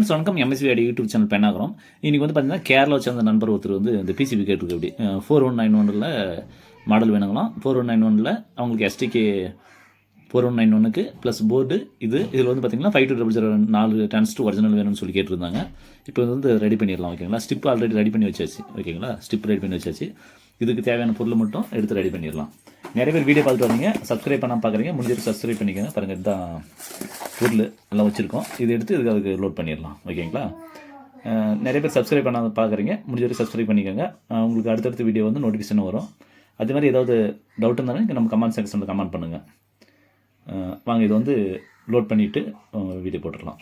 Friends வணக்கம். MSV YouTube channel பெண்ணாகிறோம். இன்றைக்கி வந்து பார்த்தீங்கன்னா கேரளா சேர்ந்த நண்பர் ஒருத்தர் வந்து இந்த பிசிபி கேட்டிருக்கு. அப்படி 4191 மாடல் வேணுங்களாம். 4191 அவங்களுக்கு எஸ்டிகே 4191க்கு ப்ளஸ் போர்டு இதில் வந்து பார்த்தீங்கன்னா 5200 4 டிரான்சிஸ்டர் ஒரிஜினல் வேணும்னு சொல்லி கேட்டிருந்தாங்க. இப்போ வந்து ரெடி பண்ணிடலாம். ஓகேங்களா, ஸ்டிப் ஆல்ரெடி ரெடி பண்ணி வச்சாச்சு. ஓகேங்களா, ஸ்டிப் ரெடி பண்ணி வச்சாச்சு. இதுக்கு தேவையான பொருள் மட்டும் எடுத்து ரெடி பண்ணிடலாம். நிறைய பேர் வீடியோ பார்த்துட்டு வரீங்க, சப்ஸ்கிரைப் பண்ணாமல் பார்க்குறீங்க. முடிஞ்சிட்டு சப்ஸ்கிரைப் பண்ணிக்கோங்க. பாருங்கள், இதுதான் பொருள் எல்லாம் வச்சுருக்கோம். இது எடுத்து அதுக்கு லோட் பண்ணிடலாம். ஓகேங்களா, நிறைய பேர் சப்ஸ்கிரைப் பண்ணாத பார்க்குறீங்க, முடிஞ்சிட்டு சப்ஸ்கிரைப் பண்ணிக்கோங்க. உங்களுக்கு அடுத்தடுத்த வீடியோ வந்து நோட்டிஃபிகேஷன் வரும். அதே மாதிரி ஏதாவது டவுட் இருந்தாலும் நம்ம கமெண்ட் செக்ஷனில் கமெண்ட் பண்ணுங்கள். வாங்க, இது வந்து லோட் பண்ணிவிட்டு வீடியோ போட்டுடலாம்.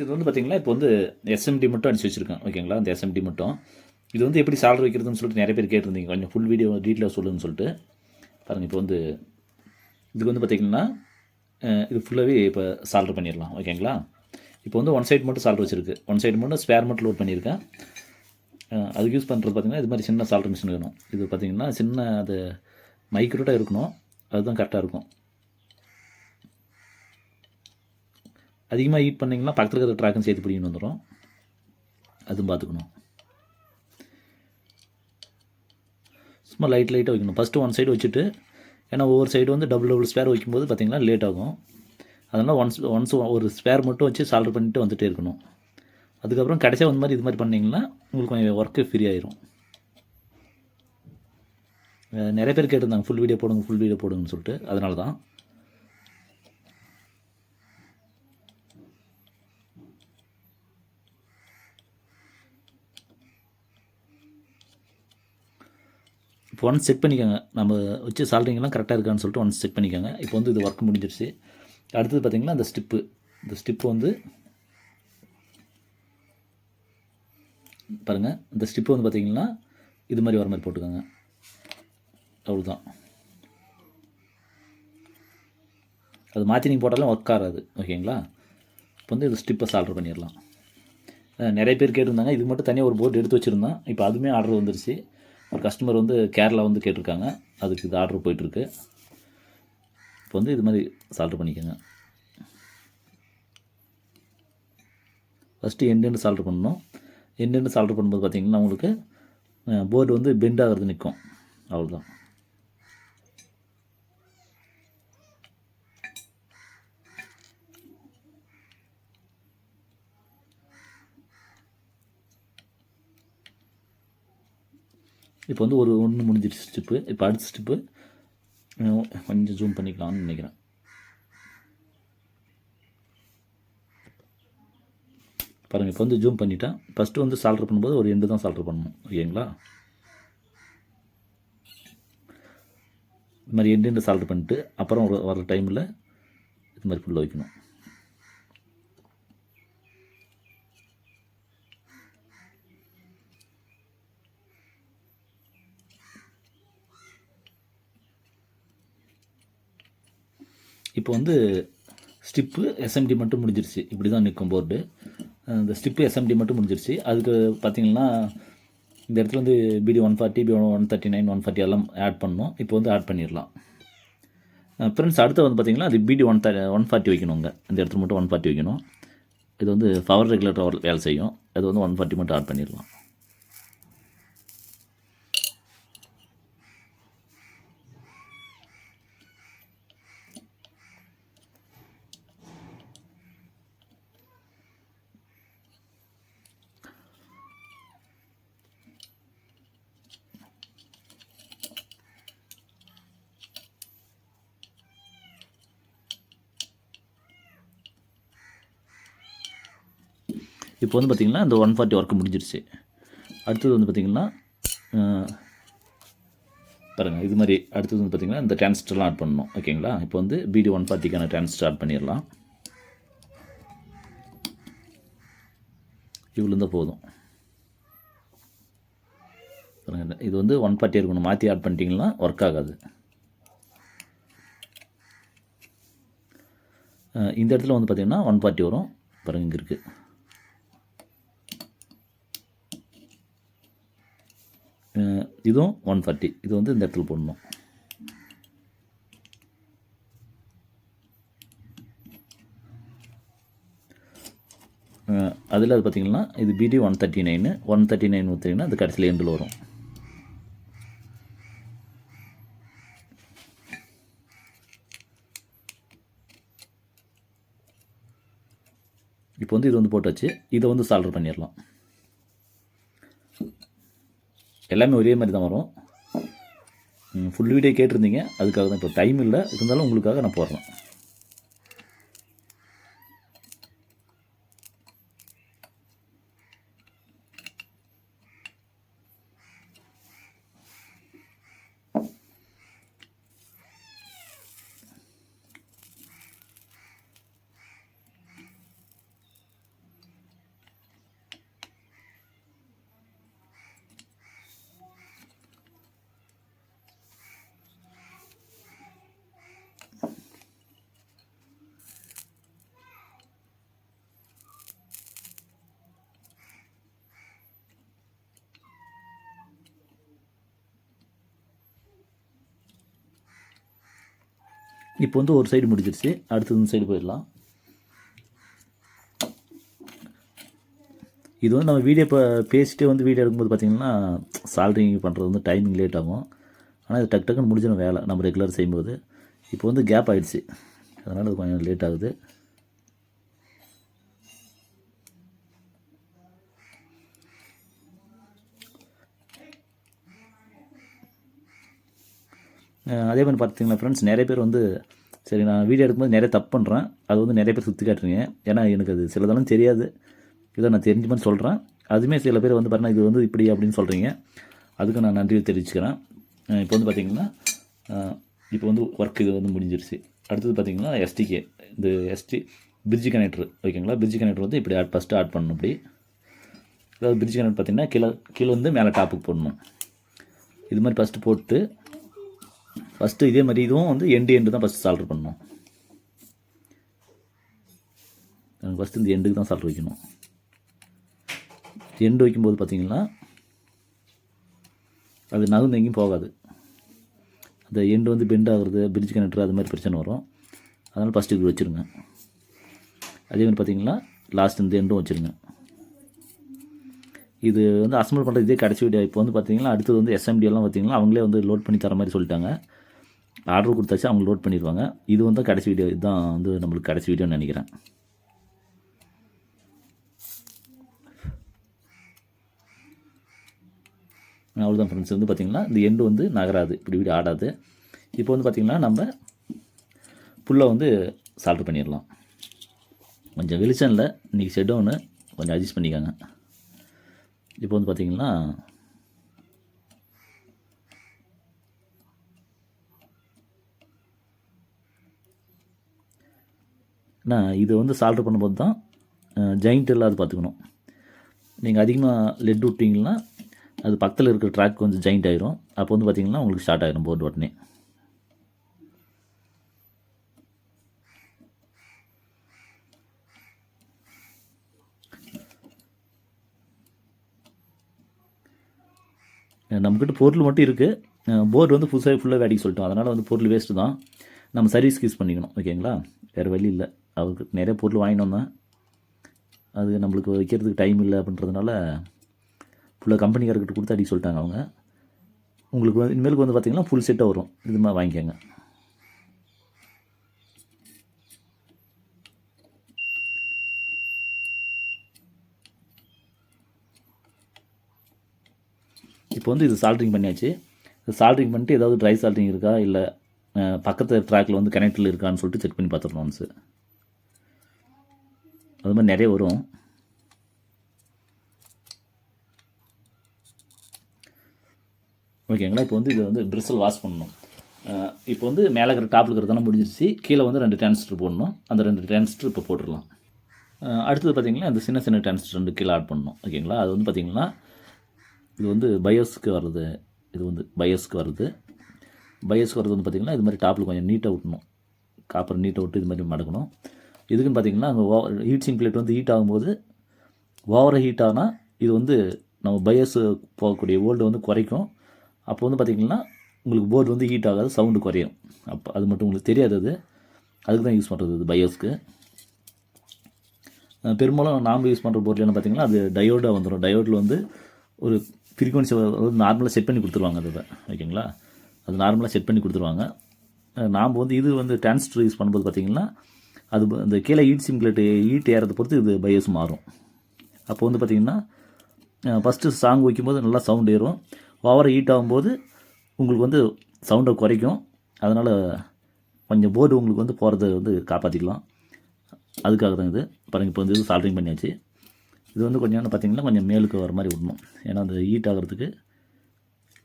இது வந்து பார்த்திங்கன்னா இப்போ வந்து எஸ்எம்டி மட்டும் அடிச்சு வச்சுருக்கேன். ஓகேங்களா, இந்த எஸ்எம்டி மட்டும் இது வந்து எப்படி சால்டர் வைக்கிறதுன்னு சொல்லிட்டு நிறைய பேர் கேட்டிருந்தீங்க. கொஞ்சம் ஃபுல் வீடியோ டீட்டெயிலாக சொல்லுன்னு சொல்லிட்டு பாருங்கள். இப்போ வந்து இதுக்கு வந்து பார்த்திங்கன்னா இது ஃபுல்லாகவே இப்போ சால்டர் பண்ணிடலாம். ஓகேங்களா, இப்போ வந்து ஒன் சைடு மட்டும் சால்டர் வச்சுருக்கு. ஒன் சைடு மட்டும் ஸ்பேர் மட்டும் லோட் பண்ணியிருக்கேன். அதுக்கு யூஸ் பண்ணுறது பார்த்திங்கன்னா இது மாதிரி சின்ன சால்டர் மிஷின் வேணும். இது பார்த்திங்கன்னா சின்ன அது மைக்ரோட்டாக இருக்கணும், அதுதான் கரெக்டாக இருக்கும். அதிகமாக ஹீட் பண்ணிங்கன்னா பக்கத்தில் இருக்கிற ட்ராக்கும் சேர்த்து பிடிக்கணும் வந்துடும். அதுவும் பார்த்துக்கணும். சும்மா லைட்டாக வைக்கணும். ஃபஸ்ட்டு ஒன் சைடு வச்சுட்டு, ஏன்னா ஒவ்வொரு சைடு வந்து டபுள் ஸ்பேர் வைக்கும்போது பார்த்திங்கன்னா லேட் ஆகும். அதனால் ஒன்ஸ் ஒரு ஸ்பேர் மட்டும் வச்சு சால்டர் பண்ணிவிட்டு வந்துகிட்டே இருக்கணும். அதுக்கப்புறம் கடைசியாக வந்து மாதிரி இது மாதிரி பண்ணிங்கன்னா உங்களுக்கு கொஞ்சம் ஒர்க்கு ஃப்ரீ ஆயிரும். நிறைய பேர் கேட்டிருந்தாங்க ஃபுல் வீடியோ போடுங்கன்னு சொல்லிட்டு, அதனால தான். இப்போ ஒன்ஸ் செக் பண்ணிக்கோங்க, நம்ம வச்சு சால்ட்ரிங்கெல்லாம் கரெக்டாக இருக்கான்னு சொல்லிட்டு ஒன்ஸ் செக் பண்ணிக்கோங்க. இப்போ வந்து இது ஒர்க் முடிஞ்சிருச்சு. அடுத்தது பார்த்திங்கன்னா இந்த ஸ்டிப்பு வந்து பாருங்கள். இந்த ஸ்டிப்பு வந்து பார்த்திங்கன்னா இது மாதிரி வர மாதிரி போட்டுக்கோங்க. அவ்வளோதான். அது மாற்றி நீங்கள் போட்டாலும் ஒர்க் ஆகாது. ஓகேங்களா, இப்போ வந்து இது ஸ்டிப்பை சால்டர் பண்ணிடலாம். நிறைய பேர் கேட்டிருந்தாங்க, இது மட்டும் தனியாக ஒரு போர்டு எடுத்து வச்சுருந்தோம். இப்போ அதுவுமே ஆர்டர் வந்துருச்சு. ஒரு கஸ்டமர் வந்து கேரளா வந்து கேட்டிருக்காங்க, அதுக்கு இது ஆர்டர் போயிட்டுருக்கு. இப்போ வந்து இது மாதிரி சால்டர் பண்ணிக்கோங்க. ஃபஸ்ட்டு எண்டு சால்டர் பண்ணணும். எண்டு சால்டர் பண்ணும்போது பார்த்திங்கன்னா உங்களுக்கு போர்டு வந்து பெண்ட் ஆகிறது நிற்கும். அவ்வளோதான். இப்போ வந்து ஒன்று முடிஞ்சிருச்சு ஸ்டிப்பு. இப்போ அடுத்த ஸ்டிப்பு கொஞ்சம் ஜூம் பண்ணிக்கலாம்னு நினைக்கிறேன். பாருங்கள், இப்போ வந்து ஜூம் பண்ணிட்டேன். ஃபஸ்ட்டு வந்து சால்டர் பண்ணும்போது ஒரு எண்டு தான் சால்டர் பண்ணணும். ஓகேங்களா, இது மாதிரி எண்டு சால்டர் பண்ணிட்டு அப்புறம் வர டைமில் இது மாதிரி ஃபுல்லாக வைக்கணும். இப்போ வந்து ஸ்டிப்பு எஸ்எம்டி மட்டும் முடிஞ்சிருச்சு. இப்படி தான் நிற்கும் போர்டு. இந்த ஸ்டிப்பு எஸ்எம்டி மட்டும் முடிஞ்சிருச்சு. அதுக்கு பார்த்திங்கன்னா இந்த இடத்துல வந்து பிடி 140, பிடி 139, 140 எல்லாம் ஆட் பண்ணணும். இப்போ வந்து ஆட் பண்ணிடலாம். ஃப்ரெண்ட்ஸ், அடுத்து வந்து பார்த்திங்கன்னா அது பிடி 140 வைக்கணுங்க. இந்த இடத்துல மட்டும் 140 வைக்கணும். இது வந்து பவர் ரெகுலேட்டர் வேலை செய்யும். அது வந்து 140 மட்டும் ஆட் பண்ணிடலாம். இப்போ வந்து பார்த்திங்கன்னா இந்த 140 ஒர்க்கு முடிஞ்சிருச்சு. அடுத்தது வந்து பார்த்திங்கன்னா பாருங்கள், இது மாதிரி அடுத்தது வந்து பார்த்திங்கன்னா இந்த டிரான்சிஸ்டர்லாம் ஆட் பண்ணணும். ஓகேங்களா, இப்போ வந்து பிடி 140க்கான டிரான்சிஸ்டர் ஆட் பண்ணிடலாம். இவ்வளோ இருந்தால் போதும். பாருங்கள், இது வந்து 140 இருக்கணும். மாற்றி ஆட் பண்ணிட்டீங்கன்னா ஒர்க் ஆகாது. இந்த இடத்துல வந்து பார்த்திங்கன்னா 140 வரும். பாருங்கள், இங்கே இருக்குது. இதுவும் 140. இது வந்து இந்த இடத்துல போடணும். அதில் அது பார்த்திங்கன்னா இது BD 139 ஊற்றிங்கன்னா அது கடைசியில் எண்டில் வரும். இப்போ வந்து இது வந்து போட்டாச்சு. இதை வந்து சால்டர் பண்ணிடலாம். எல்லாமே ஒரே மாதிரி தான் வரும். ஃபுல் வீடியோ கேட்டிருந்தீங்க, அதுக்காக தான். இப்போ டைம் இல்லை, இருந்தாலும் உங்களுக்காக நான் போடுறேன். இப்போ வந்து ஒரு சைடு முடிஞ்சிருச்சு, அடுத்தது இந்த சைடு போயிடலாம். இது வந்து நம்ம வீடியோ இப்போ பேசிட்டே வந்து வீடியோ எடுக்கும்போது பார்த்திங்கன்னா சால்ட்ரிங் பண்ணுறது வந்து டைமிங் லேட் ஆகும். ஆனால் இது டக்குன்னு முடிஞ்சிடும் வேலை நம்ம ரெகுலர் செய்யும்போது. இப்போ வந்து கேப் ஆகிடுச்சு, அதனால் அது கொஞ்சம் லேட் ஆகுது. அதே மாதிரி பார்த்திங்கன்னா ஃப்ரெண்ட்ஸ், நிறைய பேர் வந்து சரி நான் வீடியோ எடுக்கும்போது நிறைய தப்பு பண்ணுறேன், அது வந்து நிறைய பேர் சுற்றி காட்டுறீங்க. ஏன்னா எனக்கு அது சிலதெல்லாம் தெரியாது, இதை நான் தெரிஞ்ச மாதிரி சொல்கிறேன். அதுவுமே சில பேர் வந்து பாருங்கள் இது வந்து இப்படி அப்படின்னு சொல்கிறீங்க, அதுக்கு நான் நன்றி தெரிவிச்சுக்கிறேன். இப்போ வந்து பார்த்திங்கன்னா இப்போ வந்து ஒர்க் இது வந்து முடிஞ்சிருச்சு. அடுத்தது பார்த்திங்கன்னா STK, இந்த பிரிட்ஜ் கனெக்டர் ஓகேங்களா. பிரிட்ஜ் கனெக்டர் வந்து இப்படி ஃபஸ்ட்டு ஆட் பண்ணணும். இப்படி அதாவது பிரிட்ஜ் கனெக்டர் பார்த்திங்கன்னா கீழே வந்து மேலே டாப்புக்கு போடணும். இது மாதிரி ஃபஸ்ட்டு போட்டு ஃபஸ்ட்டு இதே மாதிரி இதுவும் வந்து எண்டு தான் ஃபஸ்ட்டு சால்டர் பண்ணணும். எனக்கு ஃபஸ்ட்டு இந்த எண்டுக்கு தான் சால்டர் வைக்கணும். எண்டு வைக்கும்போது பார்த்திங்கன்னா அது நகர்ந்து எங்கேயும் போகாது. அந்த எண்டு வந்து பெண்ட் ஆகுறது, பிரிட்ஜ் கனெக்டர் அது மாதிரி பிரச்சனை வரும். அதனால் ஃபஸ்ட்டு இப்படி வச்சுருங்க. அதே மாதிரி பார்த்திங்கன்னா லாஸ்ட் இந்த எண்டும் வச்சுருங்க. இது வந்து அசம்பிள் பண்ணுறது இதே கடைசி வீடியோ. இப்போ வந்து பார்த்திங்கன்னா அடுத்தது வந்து SMD எல்லாம் பார்த்திங்கன்னா அவங்களே வந்து லோட் பண்ணி தர மாதிரி சொல்லிட்டாங்க. ஆர்டர் கொடுத்தாச்சு, அவங்க லோட் பண்ணிடுவாங்க. இது வந்து கடைசி வீடியோ, இதுதான் வந்து நம்மளுக்கு கடைசி வீடியோன்னு நினைக்கிறேன். அவ்வளோதான் ஃப்ரெண்ட்ஸ். வந்து பார்த்திங்கன்னா இந்த எண்டு வந்து நகராது, இப்படி வீடியோ ஆடாது. இப்போ வந்து பார்த்திங்கன்னா நம்ம ஃபுல்லாக வந்து சால்டர் பண்ணிடலாம். கொஞ்சம் வெளிச்சம் இல்லை இன்றைக்கி, ஷெட்டவுனு, கொஞ்சம் அட்ஜஸ்ட் பண்ணிக்கோங்க. இப்போ வந்து பார்த்திங்கன்னா இது வந்து சால்டர் பண்ணும்போது தான் ஜாயிண்ட் இல்லாத பார்த்துக்கணும். நீங்கள் அதிகமாக லெட் விட்டிங்கன்னா அது பக்கத்தில் இருக்கிற ட்ராக் கொஞ்சம் ஜாயிண்ட் ஆகிரும். அப்போ வந்து பார்த்திங்கன்னா உங்களுக்கு ஸ்டார்ட் ஆகிரும் போர்டு உடனே. நம்மக்கிட்ட பொருள் மட்டும் இருக்குது, போர்டு வந்து ஃபுல்லாக வேடிக்கை சொல்லிட்டோம். அதனால் வந்து பொருள் வேஸ்ட்டு தான், நம்ம சர்வீஸ்க்கு யூஸ் பண்ணிக்கணும் ஓகேங்களா. வேறு வழி இல்லை. அவருக்கு நிறைய பொருள் வாங்கிட்டு வந்தேன், அது நம்மளுக்கு வைக்கிறதுக்கு டைம் இல்லை அப்படின்றதுனால ஃபுல்லாக கம்பெனிக்காரர்கிட்ட கொடுத்து அடிக்க சொல்லிட்டாங்க அவங்க. உங்களுக்கு வந்து இனிமேலுக்கு வந்து பார்த்திங்கன்னா ஃபுல் செட்டாக வரும், இது மாதிரி வாங்கிக்கோங்க. இப்போ வந்து இது சால்ட்ரிங் பண்ணியாச்சு. இது சால்ட்ரிங் பண்ணிட்டு ஏதாவது ட்ரை சால்ட்ரிங் இருக்கா இல்லை பக்கத்து ட்ராக்கில் வந்து கனெக்டில் இருக்கான்னு சொல்லிட்டு செக் பண்ணி பார்த்துடணும் ஒன்ஸு. அது மாதிரி நிறைய வரும். ஓகேங்களா. இப்போ வந்து இதை வந்து பிரிசல் வாஷ் பண்ணணும். இப்போ வந்து மேலே இருக்கிற டாப்பில் இருக்கிறதெல்லாம் முடிஞ்சிருச்சு. கீழே வந்து 2 டிரான்சிஸ்டர் போடணும். அந்த 2 டிரான்சிஸ்டர் இப்போ போட்டுடலாம். அடுத்தது பார்த்திங்கன்னா இந்த சின்ன டிரான்சிஸ்டர் 2 கீழே ஆட் பண்ணணும் ஓகேங்களா. அது வந்து பார்த்திங்கன்னா இது வந்து பயோஸ்க்கு வர்றது, இது வந்து பயோஸ்க்கு வர்றது வந்து பார்த்திங்கன்னா இது மாதிரி டாப்பில் கொஞ்சம் நீட்டாக விட்டணும், காப்பர் நீட்டாக விட்டு இது மாதிரி மடக்கணும். இதுக்குன்னு பார்த்திங்கன்னா அங்கே ஹீட் சிங் பிளேட் வந்து ஹீட் ஆகும்போது ஓவராக ஹீட் ஆனால் இது வந்து நம்ம பயோஸ் போகக்கூடிய வோல்டு வந்து குறைக்கும். அப்போ வந்து பார்த்திங்கன்னா உங்களுக்கு போர்டு வந்து ஹீட் ஆகாது, சவுண்டு குறையும். அப்போ அது மட்டும் உங்களுக்கு தெரியாது, அதுக்கு தான் யூஸ் பண்ணுறது இது பயோஸ்க்கு. பெரும்பாலும் நாம் யூஸ் பண்ணுற போர்ட்லாம் பார்த்திங்கன்னா அது டயோடாக வந்துடும். டயோடில் வந்து ஒரு ஃப்ரீக்வன்சி நார்மலாக செட் பண்ணி கொடுத்துருவாங்க. அதை ஓகேங்களா, அது நார்மலாக செட் பண்ணி கொடுத்துருவாங்க. நாம் வந்து இது வந்து டிரான்சிஸ்டர் யூஸ் பண்ணும்போது பார்த்திங்கன்னா அது அந்த கீழே ஹீட் சிம்ப்ளேட்டு ஹீட் ஏறதை பொறுத்து இது பையஸ் மாறும். அப்போ வந்து பார்த்திங்கன்னா ஃபஸ்ட்டு சாங் வைக்கும்போது நல்லா சவுண்ட் ஏறும். ஓவராக ஹீட் ஆகும்போது உங்களுக்கு வந்து சவுண்டை குறைக்கும். அதனால் கொஞ்சம் போர்டு உங்களுக்கு வந்து போகிறத வந்து காப்பாற்றிக்கலாம். அதுக்காக தான் இது பாருங்கள். இப்போ வந்து இது சால்ட்ரிங் பண்ணியாச்சு. இது வந்து கொஞ்சம் பார்த்திங்கன்னா கொஞ்சம் மேலுக்கு வர மாதிரி விடணும். ஏன்னா அந்த ஹீட் ஆகிறதுக்கு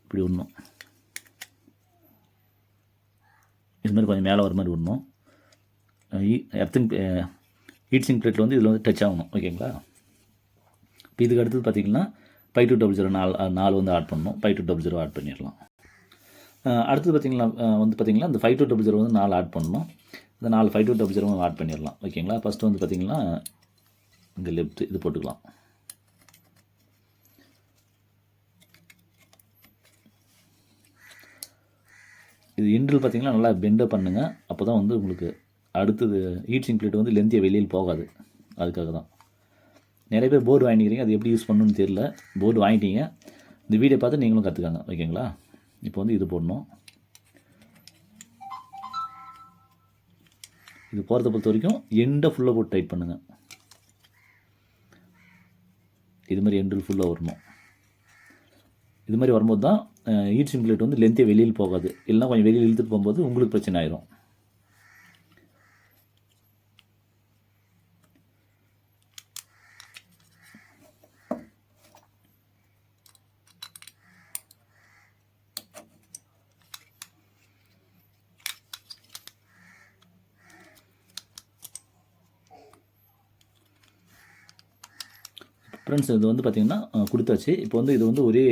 இப்படி விடணும். இது மாதிரி கொஞ்சம் மேலே வர மாதிரி விடணும். எர்த்திங் ஹீட் சிங்க் பிளேட்டில் வந்து இதில் வந்து டச் ஆகணும். ஓகேங்களா. இப்போ இதுக்கு அடுத்தது பார்த்திங்கன்னா 5200 4 வந்து ஆட் பண்ணணும். 5200 ஆட் பண்ணிடலாம். அடுத்தது பார்த்திங்கன்னா வந்து பார்த்திங்கன்னா இந்த 5200 வந்து 4 ஆட் பண்ணணும். இந்த 4 5200 ஆட் பண்ணிடலாம். ஓகேங்களா. ஃபஸ்ட்டு வந்து பார்த்திங்கன்னா இங்கே லெஃப்ட் இது போட்டுக்கலாம். இது இன்ட்ரல் பார்த்திங்கன்னா நல்லா பெண்டப் பண்ணுங்கள். அப்போ தான் வந்து உங்களுக்கு அடுத்தது ஹீட் சிங்க் பிளேட் வந்து லென்த்தியாக வெளியில் போகாது. அதுக்காக தான் நிறைய பேர் போர்டு வாங்கிக்கிறீங்க. அது எப்படி யூஸ் பண்ணணும்னு தெரியல. போர்டு வாங்கிட்டீங்க, இந்த வீடியோ பார்த்து நீங்களும் கற்றுக்காங்க. ஓகேங்களா. இப்போ வந்து இது போடணும். இது போகிறத பொறுத்த வரைக்கும் எண்டை ஃபுல்லாக போட்டு டைட் பண்ணுங்கள். இது மாதிரி எண்டில் ஃபுல்லாக வரணும். இது மாதிரி வரும்போது தான் ஹீட் சிங்க் பிளேட் வந்து லென்த்தியாக வெளியில் போகாது. இல்லைனா கொஞ்சம் வெளியில் இழுத்துட்டு போகும்போது உங்களுக்கு பிரச்சனை ஆயிரும். ஃப்ரெண்ட்ஸ், இது வந்து பார்த்திங்கன்னா கொடுத்தாச்சு. இப்போ வந்து இது வந்து ஒரே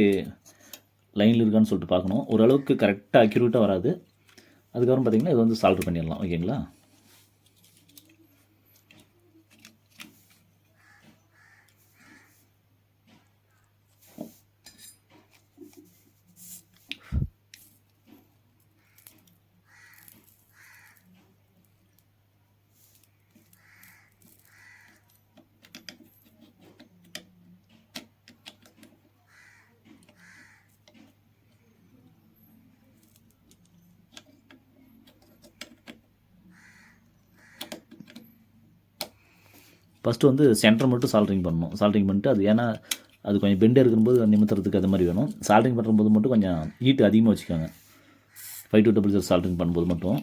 லைனில் இருக்கான்னு சொல்லிட்டு பார்க்கணும். ஓரளவுக்கு கரெக்டாக அக்யூரேட்டாக வராது. அதுக்கப்புறம் பார்த்திங்கன்னா இது வந்து சால்டர் பண்ணிடலாம். ஓகேங்களா. ஃபஸ்ட்டு வந்து சென்டர் மட்டும் சால்ட்ரிங் பண்ணணும். சால்ட்ரிங் பண்ணிட்டு அது ஏன்னா அது கொஞ்சம் பெண்டாக இருக்கும்போது நிமித்துறதுக்கு அது மாதிரி வேணும். சால்ட்ரிங் பண்ணும்போது மட்டும் கொஞ்சம் ஹீட் அதிகமாக வச்சுக்கோங்க. 5200 சால்ட்ரிங் பண்ணும்போது மட்டும்.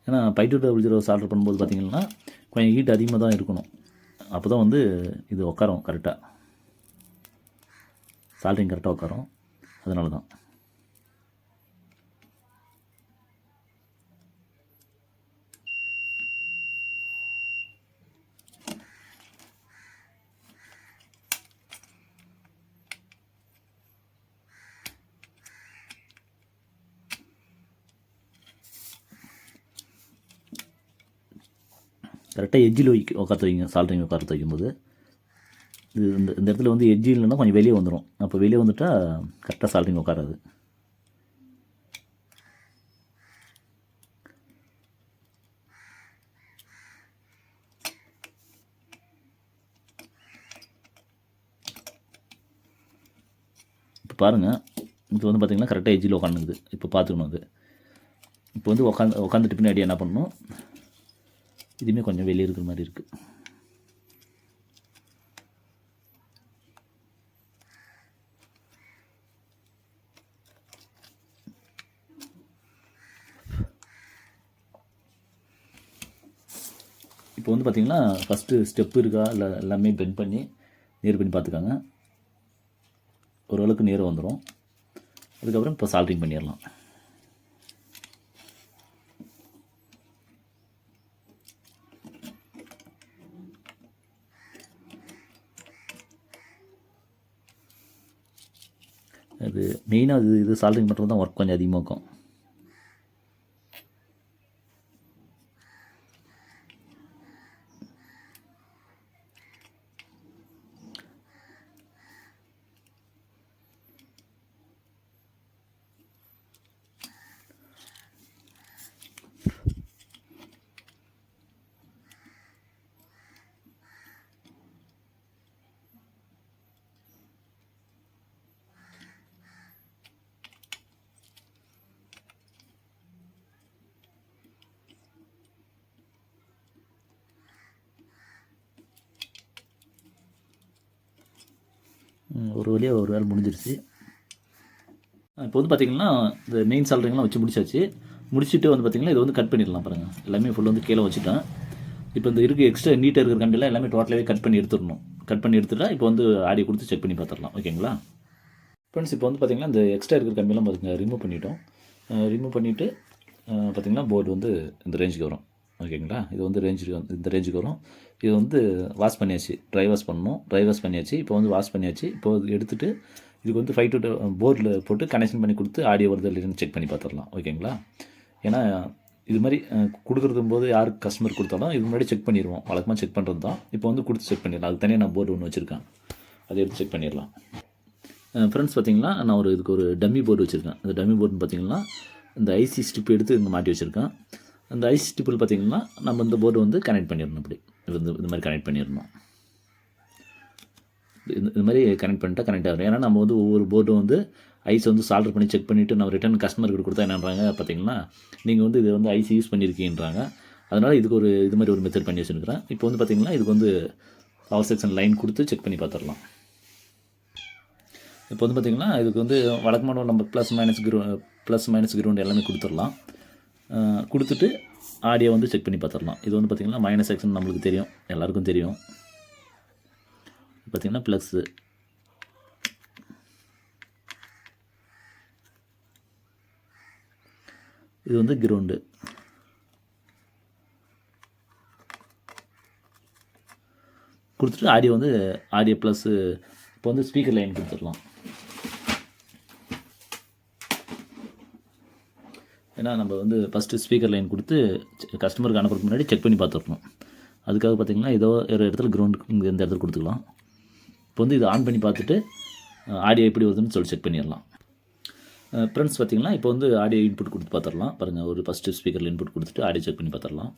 ஏன்னா 5200 சால்டர் பண்ணும்போது பார்த்திங்கன்னா கொஞ்சம் ஹீட் அதிகமாக தான் இருக்கணும். அப்போ தான் வந்து இது உட்காரும் கரெக்டாக. சால்ட்ரிங் கரெக்டாக உட்காரும். அதனால தான். கரெக்டாக எட்ஜில் உட்கார வைங்க. சால்ட்ரிங் உட்கார வைக்கும்போது இது இந்த இடத்துல வந்து எட்ஜி இல்லைன்னா கொஞ்சம் வெளியே வந்துடும். அப்போ வெளியே வந்துட்டால் கரெக்டாக சால்ட்ரிங் உட்காராது. இப்போ பாருங்கள், இப்போ வந்து பார்த்திங்கன்னா கரெக்டாக எட்ஜில் உட்காந்துக்குது. இப்போ பார்த்துக்கணும். அது இப்போ வந்து உட்காந்துட்டு பின்னாடி என்ன பண்ணணும், இதுவுமே கொஞ்சம் வெளியே இருக்கிற மாதிரி இருக்குது. இப்போ வந்து பார்த்திங்கன்னா ஃபஸ்ட்டு ஸ்டெப்பு இருக்கா இல்லை எல்லாமே பெண்ட் பண்ணி நேர் பண்ணி பார்த்துக்காங்க. ஓரளவுக்கு நேரம் வந்துடும். அதுக்கப்புறம் இப்போ சால்ட்ரிங் பண்ணிடலாம். அது மெயினாக இது சால்ட்ரிங் பண்ணுறது தான் ஒர்க் கொஞ்சம் அதிகமாக இருக்கும். ஒரு வழியாக ஒரு வேலை முடிஞ்சிருச்சு. இப்போ வந்து பார்த்திங்கன்னா இந்த மெயின் சால்ட்ரிங்லாம் வச்சு முடிச்சாச்சு. முடிச்சுட்டு வந்து பார்த்திங்கன்னா இது வந்து கட் பண்ணிடலாம் பாருங்கள். எல்லாமே ஃபுல்லாக வந்து கீழே வச்சுட்டேன். இப்போ இந்த எக்ஸ்ட்ரா நீட்டாக இருக்கிற கண்டில் எல்லாமே டோட்டலாகவே கட் பண்ணி எடுத்துடணும். கட் பண்ணி எடுத்துட்டா இப்போ வந்து ஆடியோ கொடுத்து செக் பண்ணி பார்த்துடலாம். ஓகேங்களா ஃப்ரெண்ட்ஸ்? இப்போ வந்து பார்த்திங்கன்னா இந்த எக்ஸ்ட்ரா இருக்கிற கம்பியெல்லாம் பார்த்துங்க ரிமூவ் பண்ணிட்டோம். ரிமூவ் பண்ணிவிட்டு பார்த்திங்கன்னா போர்டு வந்து இந்த ரேஞ்சுக்கு வரும். ஓகேங்களா? இது வந்து இந்த ரேஞ்சுக்கு வரும். இது வந்து வாஷ் பண்ணியாச்சு, ட்ரை வாஷ் பண்ணணும். ட்ரை வாஷ் பண்ணியாச்சு. இப்போ வந்து வாஷ் பண்ணியாச்சு. இப்போ எடுத்துகிட்டு இதுக்கு வந்து 5 to போர்டில் போட்டு கனெக்ஷன் பண்ணி கொடுத்து ஆடியோ வருது இல்லைன்னு செக் பண்ணி பார்த்துடலாம். ஓகேங்களா? ஏன்னா இது மாதிரி கொடுக்குறது போது யாருக்கு கஸ்டமர் கொடுத்தாலும் இது முன்னாடி செக் பண்ணிடுவோம். வழக்கமாக செக் பண்ணுறது தான். இப்போ வந்து கொடுத்து செக் பண்ணிடலாம். அதுக்கு தனியாக நான் போர்டு ஒன்று வச்சுருக்கேன். அதை எடுத்து செக் பண்ணிடலாம். ஃப்ரெண்ட்ஸ் பார்த்திங்கன்னா நான் இதுக்கு ஒரு டம்மி போர்டு வச்சுருக்கேன். அந்த டம்மி போர்டுன்னு பார்த்திங்கன்னா இந்த ஐசி ஸ்டிப் எடுத்து இங்கே மாட்டி வச்சுருக்கேன். அந்த ஐசி ஸ்டிப்பில் பார்த்திங்கன்னா நம்ம இந்த போர்டு வந்து கனெக்ட் பண்ணிடணும். இப்படி இந்த மாதிரி கனெக்ட் பண்ணிடணும். இது மாதிரி கனெக்ட் பண்ணிட்டா கனெக்ட் ஆகும். ஏன்னா நம்ம வந்து ஒவ்வொரு போர்டும் வந்து ஐஸ் வந்து சால்டர் பண்ணி செக் பண்ணிவிட்டு நம்ம ரிட்டர்ன் கஸ்டமருக்கு கொடுத்தா என்னன்றாங்க பார்த்திங்கன்னா, நீங்கள் வந்து இது வந்து ஐசி யூஸ் பண்ணியிருக்கீன்றாங்க. அதனால் இதுக்கு ஒரு இது மாதிரி ஒரு மெத்தட் பண்ணி வச்சுருக்கிறேன். இப்போ வந்து பார்த்திங்கன்னா இதுக்கு வந்து பவர் செக்ஷன் லைன் கொடுத்து செக் பண்ணி பார்த்துடலாம். இப்போ வந்து பார்த்திங்கன்னா இதுக்கு வந்து வழக்கமான நம்ம ப்ளஸ் மைனஸ் கிரவுண்ட் எல்லாமே கொடுத்துடலாம். கொடுத்துட்டு ஆடியோ வந்து செக் பண்ணி பார்த்துடலாம். இது வந்து பார்த்திங்கன்னா மைனஸ் செக்ஷன் நம்மளுக்கு தெரியும், எல்லாருக்கும் தெரியும். பார்த்திங்கன்னா ப்ளஸ்ஸு, இது வந்து கிரவுண்டு. கொடுத்துட்டு ஆடியோ ப்ளஸ்ஸு. இப்போ வந்து ஸ்பீக்கர் லைன் கொடுத்துடலாம். ஏன்னா நம்ம வந்து ஃபஸ்ட்டு ஸ்பீக்கர் லைன் கொடுத்து கஸ்டமருக்கு அனுப்புறதுக்கு முன்னாடி செக் பண்ணி பார்த்துருக்கணும். அதுக்காக பார்த்திங்கன்னா ஏதோ ஒரு இடத்துல கிரவுண்டு இங்கே இந்த இடத்துல கொடுத்துக்கலாம். இப்போ வந்து இது ஆன் பண்ணி பார்த்துட்டு ஆடியோ எப்படி வருதுன்னு சொல்லி செக் பண்ணிடலாம். ஃப்ரெண்ட்ஸ் பார்த்திங்கன்னா இப்போ வந்து ஆடியோ இன்புட் கொடுத்து பார்த்துடலாம். பாருங்கள், ஒரு ஃபஸ்ட்டு ஸ்பீக்கரில் இன்புட் கொடுத்துட்டு ஆடியோ செக் பண்ணி பார்த்துடலாம்.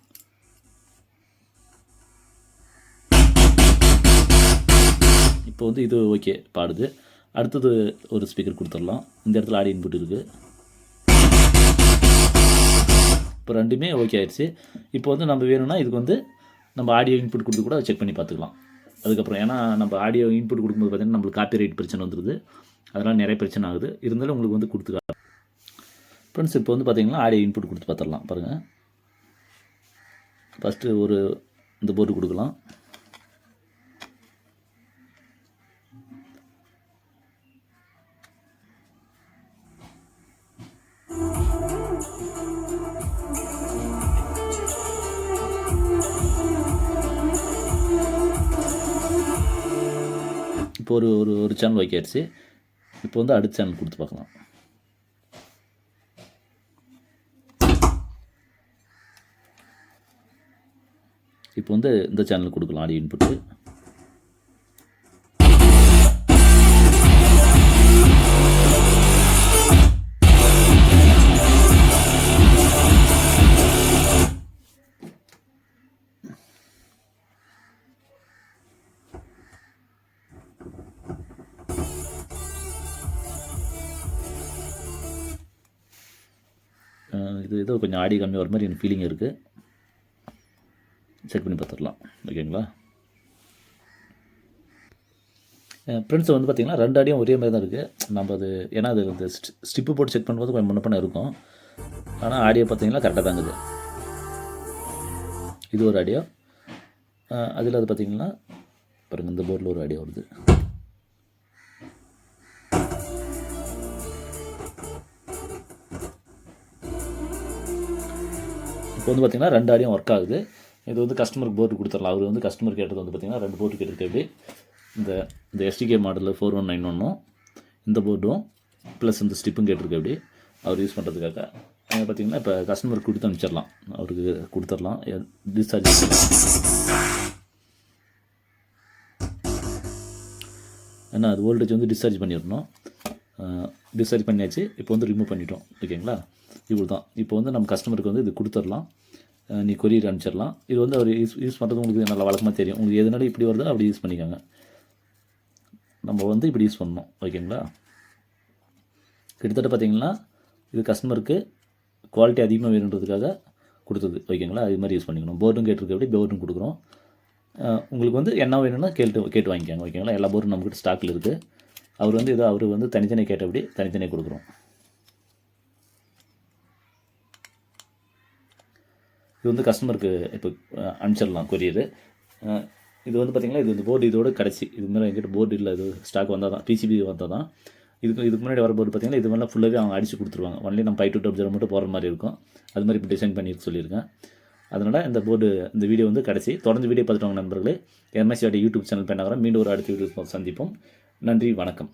இப்போ வந்து இது ஓகே பாடுது. அடுத்தது ஒரு ஸ்பீக்கர் கொடுத்துடலாம். இந்த இடத்துல ஆடியோ இன்புட் இருக்குது. இப்போ ரெண்டுமே ஓகே ஆயிடுச்சு. இப்போ வந்து நம்ம வேணும்னா இதுக்கு வந்து நம்ம ஆடியோ இன்புட் கொடுத்து கூட செக் பண்ணி பார்த்துக்கலாம். அதுக்கப்புறம் ஏன்னா நம்ம ஆடியோ இன்புட் கொடுக்கும்போது பார்த்திங்கன்னா நம்மளுக்கு காப்பிரைட் பிரச்சனை வந்துடுது. அதனால் நிறைய பிரச்சனை ஆகுது. இருந்தாலும் உங்களுக்கு வந்து கொடுத்துக்கலாம். ஃப்ரெண்ட்ஸ் இப்போ வந்து பார்த்திங்கன்னா ஆடியோ இன்புட் கொடுத்து பார்த்துடலாம். பாருங்கள், ஃபஸ்ட்டு ஒரு இந்த போர்டு கொடுக்கலாம். இப்போ ஒரு சேனல் வைக்காச்சு. இப்போ வந்து அடுத்த சேனல் கொடுத்து பார்க்கலாம். இப்போ வந்து இந்த சேனல் கொடுக்கலாம் ஆடியோ இன்புட்டு. இது ஏதோ கொஞ்சம் ஆடியோ கம்மி வர மாதிரி எனக்கு ஃபீலிங் இருக்குது. செக் பண்ணி பார்த்துடலாம். ஓகேங்களா ஃப்ரெண்ட்ஸ்? வந்து பார்த்திங்கன்னா ரெண்டு ஆடியும் ஒரே மாதிரி தான் இருக்குது. நம்ம அது ஏன்னா அது இந்த ஸ்டிப்பு போட்டு செக் பண்ணும்போது கொஞ்சம் முன்ன பண்ண இருக்கும். ஆனால் ஆடியோ பார்த்திங்கன்னா கரெக்டாக தாங்குது. இது ஒரு ஆடியோ. அதில் அது பார்த்திங்கன்னா பாருங்கள், இந்த போர்டில் ஒரு ஆடியோ வருது. இப்போ வந்து பார்த்திங்கன்னா ரெண்டு ஆடியும் ஒர்க் ஆகுது. இது வந்து கஸ்டமருக்கு போர்டு கொடுத்துடலாம். அவர் வந்து கஸ்டமர் கேட்டது வந்து பார்த்திங்கன்னா ரெண்டு போர்டு கேட்டிருக்கு. எப்படி இந்த எஸ்டிகே மாடலில் 4191 இந்த போர்டும் ப்ளஸ் இந்த ஸ்டிப்பும் கேட்டிருக்கு. எப்படி அவர் யூஸ் பண்ணுறதுக்காக பார்த்திங்கன்னா இப்போ கஸ்டமருக்கு கொடுத்து அனுப்பிச்சிடலாம். அவருக்கு கொடுத்துடலாம். டிஸ்சார்ஜ் ஏன்னா அது வோல்டேஜ் வந்து டிஸ்சார்ஜ் பண்ணிடணும். டிஸ்சார்ஜ் பண்ணியாச்சு. இப்போ வந்து ரிமூவ் பண்ணிட்டோம். ஓகேங்களா? இவ்வளோ தான். இப்போ வந்து நம்ம கஸ்டமருக்கு வந்து இது கொடுத்துடலாம். நீ கொரியர் அனுப்பிச்சிடலாம். இது வந்து அவர் யூஸ் பண்ணுறது உங்களுக்கு நல்லா வழக்கமாக தெரியும். உங்களுக்கு எதனால இப்படி வருதோ அப்படி யூஸ் பண்ணிக்கோங்க. நம்ம வந்து இப்படி யூஸ் பண்ணணும். ஓகேங்களா? கிட்டத்தட்ட பார்த்திங்கன்னா இது கஸ்டமருக்கு குவாலிட்டி அதிகமாக வேணுன்றதுக்காக கொடுத்தது. ஓகேங்களா? அது மாதிரி யூஸ் பண்ணிக்கணும். போர்டும் கேட்டிருக்க எப்படி போர்டும் கொடுக்குறோம். உங்களுக்கு வந்து என்ன வேணும்னா கேட்டு வாங்கிக்கோங்க. ஓகேங்களா? எல்லா போர்டும் நம்மக்கிட்ட ஸ்டாக்கில் இருக்குது. அவர் வந்து தனித்தனியாக கேட்டபடி தனித்தனியாக கொடுக்குறோம். இது வந்து கஸ்டமருக்கு இப்போ அனுப்பிச்சிடலாம் கொரியரு. இது வந்து பார்த்திங்கன்னா இது வந்து போர்டு இதோட கடைசி. இது மாதிரி என்கிட்ட போர்டு இல்லை, இது ஸ்டாக் வந்தால் தான், பிசிபி வந்தால் தான். இதுக்கு முன்னாடி வர போர்டு பார்த்திங்கன்னா இது மாதிரிலாம் ஃபுல்லாகவே அவங்க அடித்து கொடுத்துருவாங்க. ஒன்லி நம்ம 522 மட்டும் போகிற மாதிரி இருக்கும். அது மாதிரி இப்போ டிசைன் பண்ணி சொல்லியிருக்கேன். அதனால் இந்த வீடியோ வந்து கடைசி. தொடர்ந்து வீடியோ பார்த்துட்டு வாங்க நண்பர்களே. எம்எஸ்சியோட யூடியூப் சேனல் பெண்ணாகரம். மீண்டும் ஒரு அடுத்த வீடியோ சந்திப்போம். நன்றி, வணக்கம்.